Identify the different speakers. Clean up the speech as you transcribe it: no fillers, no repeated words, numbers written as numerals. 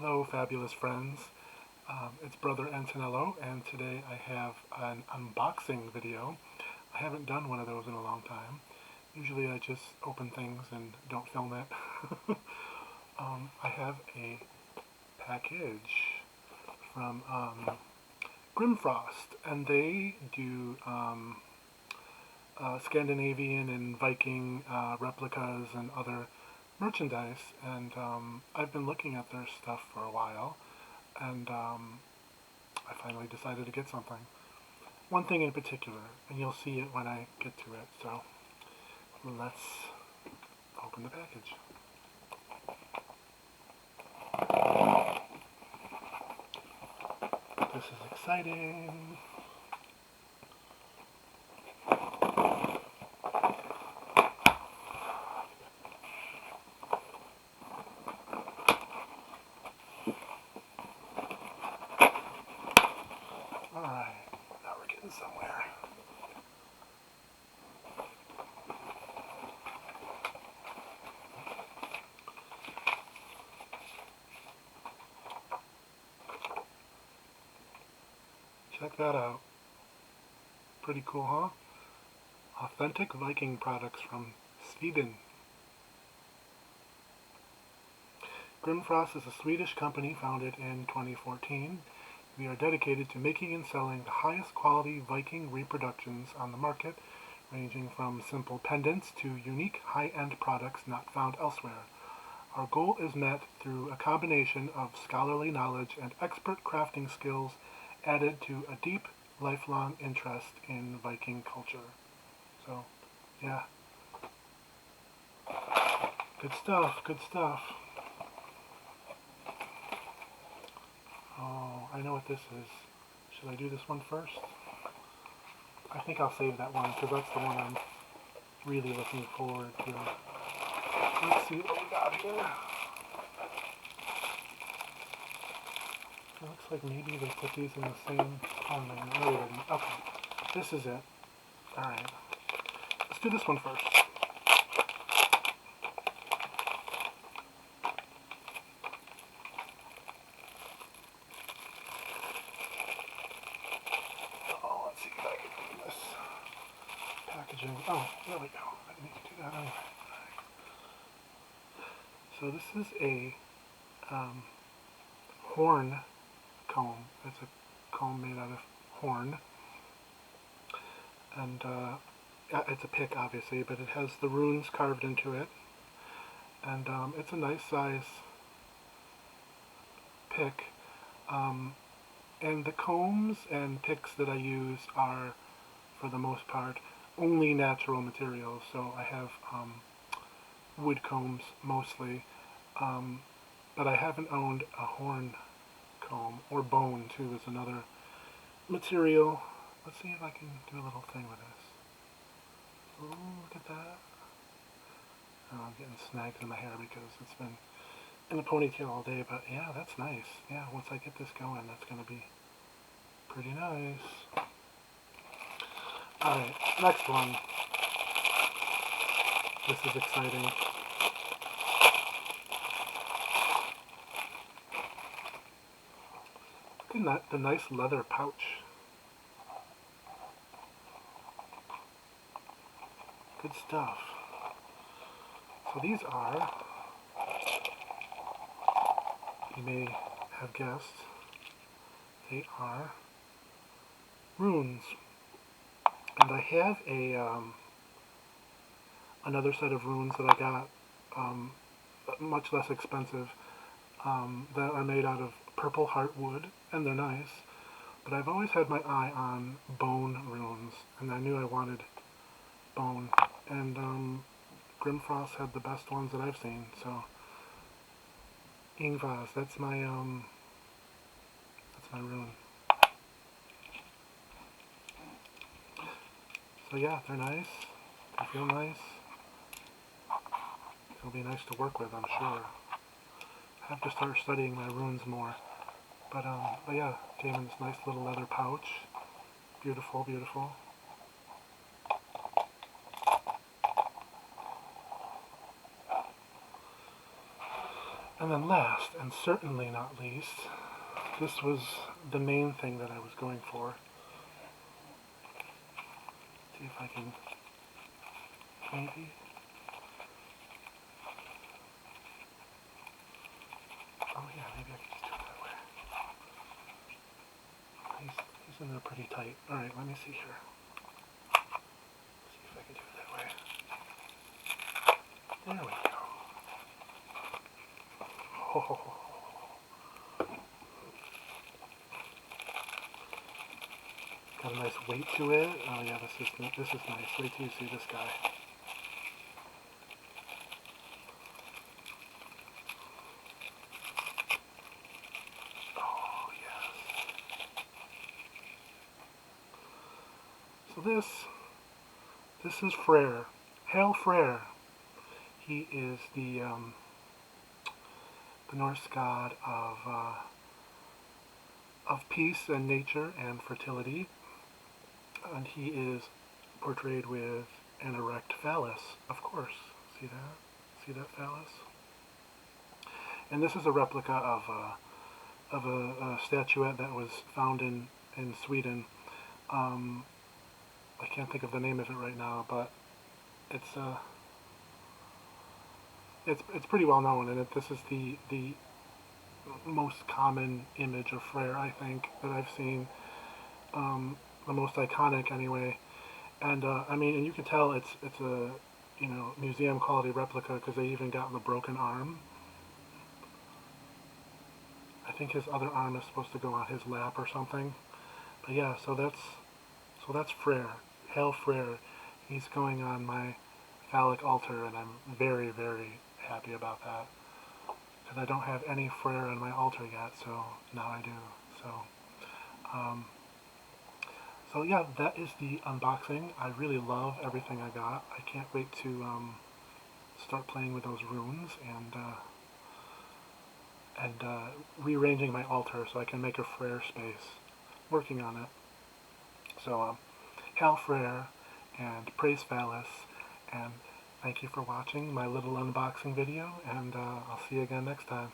Speaker 1: Hello, fabulous friends. It's Brother Antonello, and today I have an unboxing video. I haven't done one of those in a long time. Usually I just open things and don't film it. I have a package from Grimfrost, and they do Scandinavian and Viking replicas and other merchandise, and I've been looking at their stuff for a while, and I finally decided to get something. One thing in particular, and you'll see it when I get to it, so let's open the package. This is exciting. Alright, now we're getting somewhere. Check that out. Pretty cool, huh? Authentic Viking products from Sweden. Grimfrost is a Swedish company founded in 2014. We are dedicated to making and selling the highest quality Viking reproductions on the market, ranging from simple pendants to unique high-end products not found elsewhere. Our goal is met through a combination of scholarly knowledge and expert crafting skills added to a deep, lifelong interest in Viking culture. So, yeah. Good stuff, good stuff. Oh, I know what this is. Should I do this one first? I think I'll save that one because that's the one I'm really looking forward to. Let's see what we got here. It looks like maybe they put these in the same... Oh no, they didn't. Okay, this is it. Alright, let's do this one first. Oh, let's see if I can do this. Packaging. Oh, there we go. I need to do that anyway. So this is a horn comb. It's a comb made out of horn. And it's a pick, obviously, but it has the runes carved into it. And it's a nice size pick. And the combs and picks that I use are, for the most part, only natural materials. So I have wood combs mostly, but I haven't owned a horn comb, or bone too is another material. Let's see if I can do a little thing with this. Oh, look at that. Oh, I'm getting snagged in my hair because it's been in a ponytail all day, but yeah, that's nice. Yeah, once I get this going, that's going to be pretty nice. Alright, next one. This is exciting. Look at the nice leather pouch. Good stuff. So these are, you may have guessed, they are runes. And I have a another set of runes that I got, much less expensive, that are made out of purple heartwood, and they're nice. But I've always had my eye on bone runes, and I knew I wanted bone. And Grimfrost had the best ones that I've seen, so Ingvaz, that's my rune. So yeah, they're nice. They feel nice. It'll be nice to work with, I'm sure. I have to start studying my runes more. But yeah, came in this nice little leather pouch. Beautiful, beautiful. And then last, and certainly not least, this was the main thing that I was going for. See if I can maybe. Oh yeah, maybe I can just do it that way. He's in there pretty tight. Alright, let me see here. See if I can do it that way. There we go. Oh, got a nice weight to it. Oh yeah, this is nice. Wait till you see this guy. Oh yes. So this is Freyr. Hail Freyr. He is the Norse god of peace and nature and fertility, and he is portrayed with an erect phallus, of course. See that? See that phallus? And this is a replica of a statuette that was found in Sweden. I can't think of the name of it right now, but it's it's pretty well known, and this is the most common image of Freyr, I think, that I've seen. The most iconic, anyway. And I mean, and you can tell it's a museum quality replica because they even got the broken arm. I think his other arm is supposed to go on his lap or something. But yeah, so that's Freyr. Hail Freyr. He's going on my phallic altar, and I'm very, very happy about that. Because I don't have any Freyr on my altar yet, so now I do. So, um, so yeah, that is the unboxing. I really love everything I got. I can't wait to start playing with those runes and rearranging my altar so I can make a Freyr space. Working on it. So, Hail Freyr and Praise Phallus, and thank you for watching my little unboxing video, and I'll see you again next time.